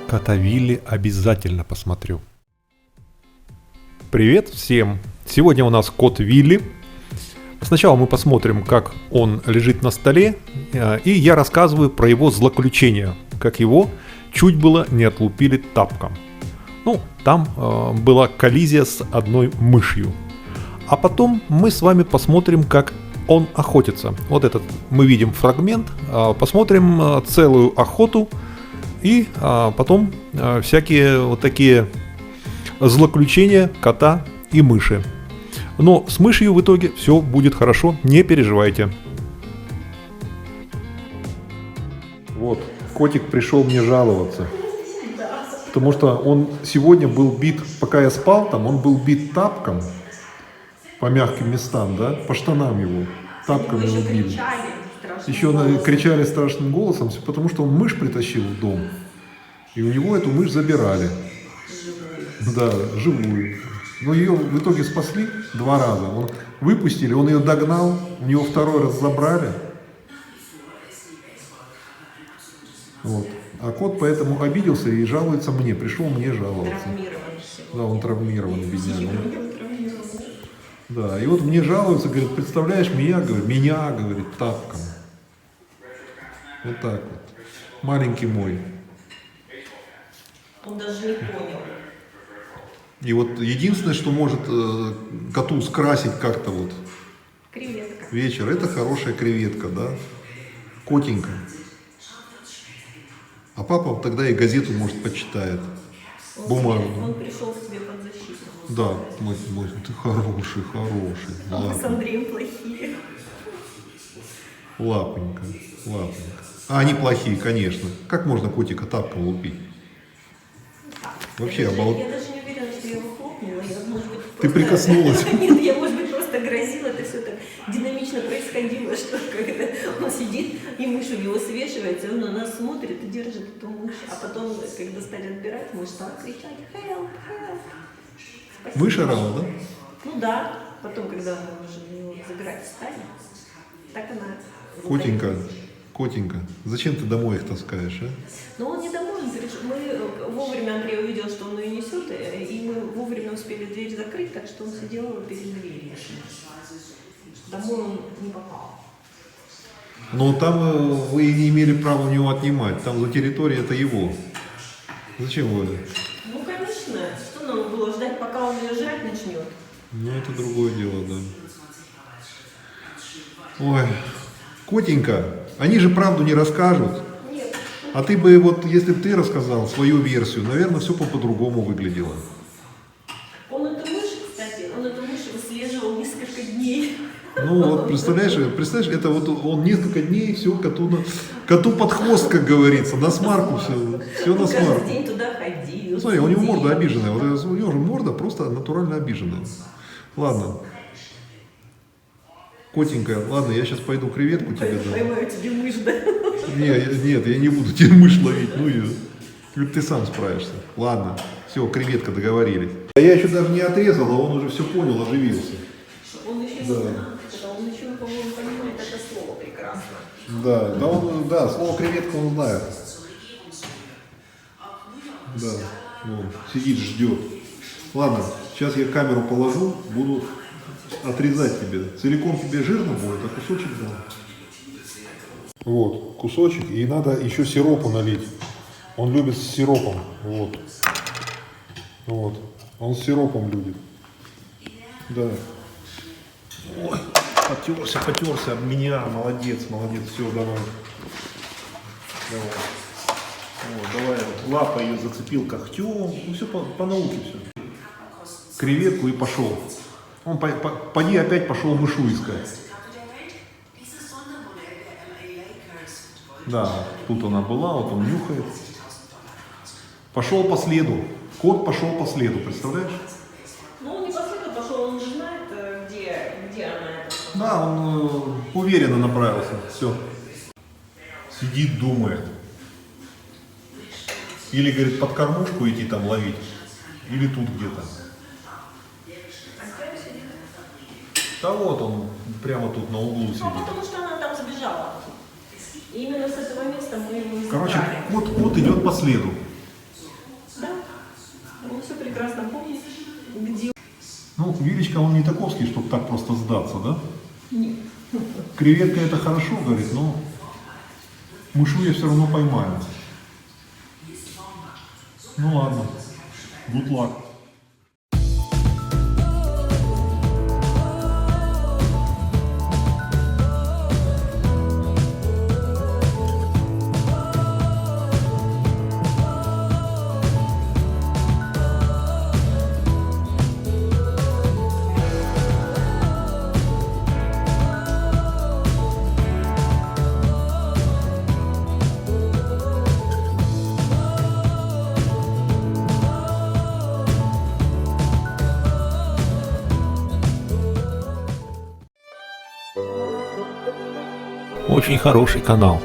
Кота Вилли обязательно посмотрю. Привет всем! Сегодня у нас кот Вилли. Сначала мы посмотрим, как он лежит на столе, и я рассказываю про его злоключения, как его чуть было не отлупили тапком. Ну, там была коллизия с одной мышью. А потом мы с вами посмотрим, как он охотится. Вот этот мы видим фрагмент, посмотрим целую охоту и потом всякие вот такие злоключения кота и мыши. Но с мышью в итоге все будет хорошо, не переживайте. Вот, котик пришел мне жаловаться. Потому что он сегодня был бит, пока я спал там, он был бит тапком по мягким местам, да, по штанам его, тапком его били. Еще кричали страшным голосом, потому что он мышь притащил в дом. И у него эту мышь забирали. Да, живую. Но ее в итоге спасли 2 раза. Выпустили, он ее догнал, у него 2-й раз забрали. Вот. А кот поэтому обиделся и жалуется мне, пришел мне жаловаться. Да, он травмирован, бедняга. Да, и вот мне жалуются, говорит, представляешь, меня, говорит, тапком. Вот так вот. Маленький мой. Он даже не понял. И вот единственное, что может коту скрасить как-то вот Креветка. вечер, это хорошая креветка, да, котенька. А папа тогда и газету, может, почитает, бумажную. Он пришел к тебе под защиту. Да, мой, ты хороший. А мы с Андреем плохие. Лапонька. А они плохие, конечно. Как можно котика тапком лупить? Вообще Я даже не уверена, что я его хлопнула. Ты прикоснулась? Нет, я, может быть, просто грозила. Это все так динамично происходило, что когда он сидит, и мышь у него свешивается, он на нас смотрит и держит эту мышь. А потом, когда стали отбирать, мышь стала кричать «Help! Help!». Спасибо. Мышь орала, да? Ну да. Потом, когда мы уже его забирать стали, так она... Котенька, зачем ты домой их таскаешь, а? Но он не домой, он перешел. Мы вовремя, Андрей увидел, что он ее несет, и мы вовремя успели дверь закрыть, так что он сидел перед дверью. Домой он не попал. Но там вы не имели права у него отнимать, там за территорией это его. Зачем вы? Ну, конечно, что нам было ждать, пока он ее жрать начнет? Ну, это другое дело, да. Ой, котенька, они же правду не расскажут. Нет. А ты бы, вот, если бы ты рассказал свою версию, наверное, все бы по-другому выглядело. Он эту мышь, кстати, выслеживал несколько дней. Ну, вот, представляешь, это вот он несколько дней все коту под хвост, как говорится, на смарку все на смарку. Каждый день туда ходил. Смотри, у него морда обиженная, вот у него же морда просто натурально обиженная. Ладно. Котенька, ладно, я сейчас пойду креветку тебе дам. Поймаю тебе мышь, да? Нет, я не буду тебе мышь ловить, ну ее. Ты сам справишься. Ладно, все, креветка, договорились. Я еще даже не отрезал, а он уже все понял, оживился. Он еще не знает. Он еще, по-моему, понимает это слово прекрасно. Да, слово креветка он знает. Да, вон, сидит, ждет. Ладно, сейчас я камеру положу, буду отрезать тебе. Целиком тебе жирно будет, а кусочек да. Вот, кусочек, и надо еще сиропу налить. Он любит с сиропом, вот, он с сиропом любит. Да. Ой, потерся об меня, молодец, все, давай. Вот, давай, лапа ее зацепил когтем, ну все по науке все. Креветку и пошел. Он поди опять пошел мышу искать. Да, тут она была, вот он нюхает. Пошел по следу. Кот пошел по следу, представляешь? Ну, он не по следу пошел, он же знает, где она. Да, он уверенно направился. Все. Сидит, думает. Или, говорит, под кормушку идти там ловить, или тут где-то. Да вот он, прямо тут на углу сидит. Ну, потому что она там сбежала. И именно с этого места мы его и Короче, забрали. кот идет по следу. Да, он все прекрасно помнит, где... Ну, Вилечка, он не таковский, чтобы так просто сдаться, да? Нет. Креветка это хорошо, говорит, но мышу я все равно поймаю. Ну ладно, good luck. Очень хороший канал.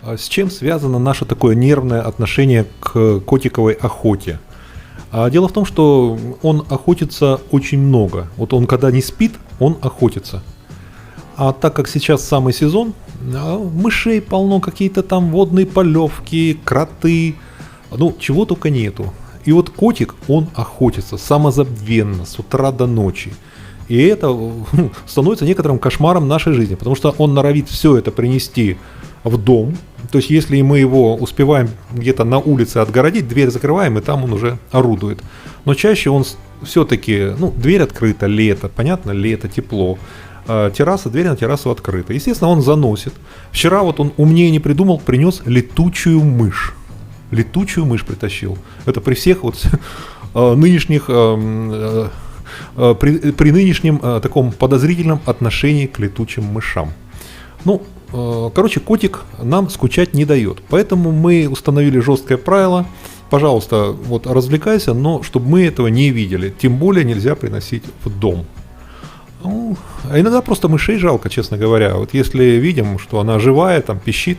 А с чем связано наше такое нервное отношение к котиковой охоте? Дело в том, что он охотится очень много. Вот он когда не спит, он охотится. А так как сейчас самый сезон, мышей полно, какие-то там водные полевки, кроты, ну чего только нету. И вот котик, он охотится самозабвенно с утра до ночи. И это становится некоторым кошмаром нашей жизни, потому что он норовит все это принести в дом. То есть если мы его успеваем где-то на улице отгородить, дверь закрываем, и там он уже орудует. Но чаще он все-таки, дверь открыта, лето, понятно, лето, тепло. Терраса, дверь на террасу открыта. Естественно, он заносит. Вчера вот он умнее не придумал, принес летучую мышь. Летучую мышь притащил. Это при всех вот нынешних... При нынешнем таком подозрительном отношении к летучим мышам. Короче, котик нам скучать не дает. Поэтому мы установили жесткое правило. Пожалуйста, вот развлекайся, но чтобы мы этого не видели. Тем более нельзя приносить в дом. А иногда просто мышей жалко, честно говоря. Вот если видим, что она живая, там пищит,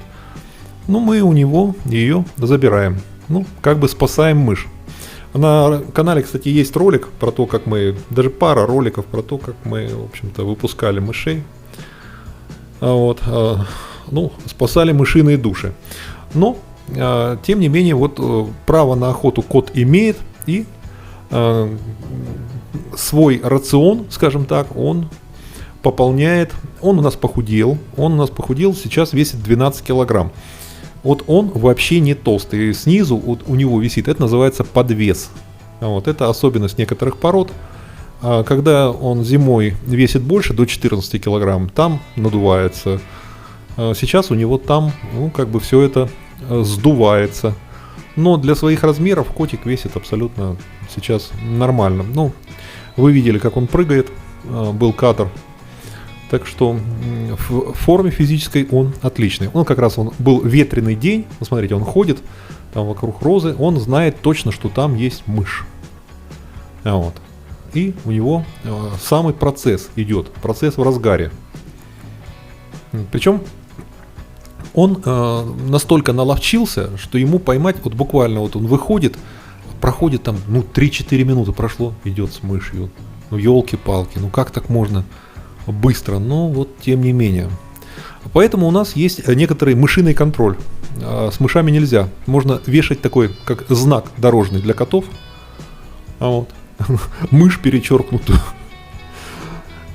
мы у него ее забираем. Как бы спасаем мышь. На канале, кстати, есть ролик про то, как мы, даже пара роликов про то, как мы, в общем-то, выпускали мышей. Спасали мышиные души. Но, тем не менее, вот право на охоту кот имеет, и свой рацион, скажем так, он пополняет. Он у нас похудел, сейчас весит 12 килограмм. Вот он вообще не толстый, снизу у него висит, это называется подвес. Это особенность некоторых пород. Когда он зимой весит больше, до 14 килограмм, там надувается. Сейчас у него там, все это сдувается. Но для своих размеров котик весит абсолютно сейчас нормально. Вы видели, как он прыгает, был кадр. Так что в форме физической он отличный. Как раз он был ветреный день. Смотрите, он ходит там вокруг розы. Он знает точно, что там есть мышь. И у него самый процесс идет. Процесс в разгаре. Причем он настолько наловчился, что ему поймать, вот буквально вот он выходит, проходит там, 3-4 минуты прошло, идет с мышью. Елки-палки, как так можно быстро, но вот тем не менее. Поэтому у нас есть некоторый мышиный контроль. С мышами нельзя. Можно вешать такой, как знак дорожный для котов. Мышь перечеркнутую.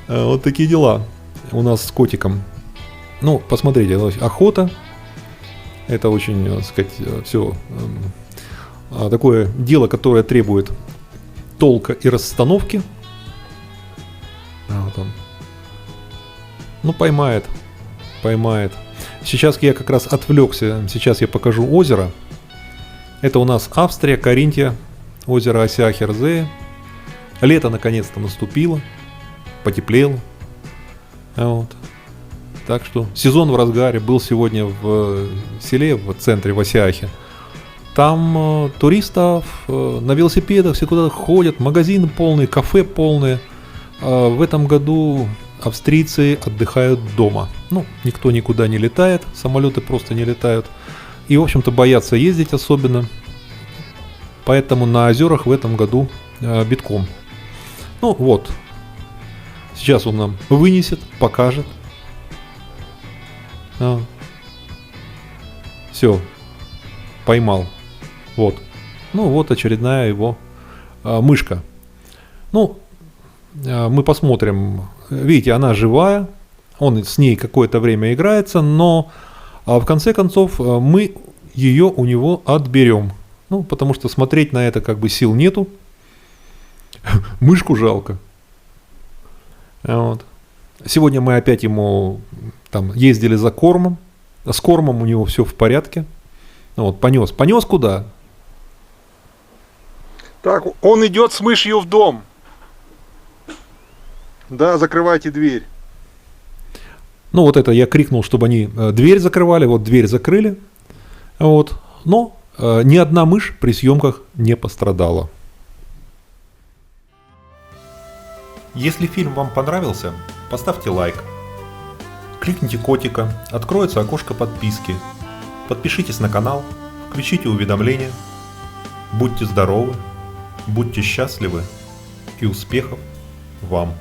Вот такие дела у нас с котиком. Посмотрите, охота. Это очень, так сказать, все такое дело, которое требует толка и расстановки. Вот он. Поймает. Сейчас я как раз отвлекся. Сейчас я покажу озеро. Это у нас Австрия, Каринтия, озеро Осиахерзее. Лето наконец-то наступило. Потеплело. Так что сезон в разгаре. Был сегодня в селе, в центре, в Осиахе. Там туристов на велосипедах все куда-то ходят. Магазины полные, кафе полные. В этом году австрийцы отдыхают дома. Никто никуда не летает, самолеты просто не летают. И, в общем-то, боятся ездить особенно. Поэтому на озерах в этом году битком. Сейчас он нам вынесет, покажет. Все, поймал. Вот. Ну вот очередная его мышка. Ну, мы посмотрим. Видите, она живая. Он с ней какое-то время играется, но в конце концов мы ее у него отберем. Ну, потому что смотреть на это как бы сил нету. Мышку жалко. Вот. Сегодня мы опять ему там ездили за кормом. С кормом у него все в порядке. Вот, понес. Понес куда? Так, он идет с мышью в дом. Да, закрывайте дверь. Ну, вот это я крикнул, чтобы они дверь закрывали. Вот дверь закрыли. Вот. Но ни одна мышь при съемках не пострадала. Если фильм вам понравился, поставьте лайк. Кликните котика, откроется окошко подписки. Подпишитесь на канал, включите уведомления. Будьте здоровы, будьте счастливы и успехов вам!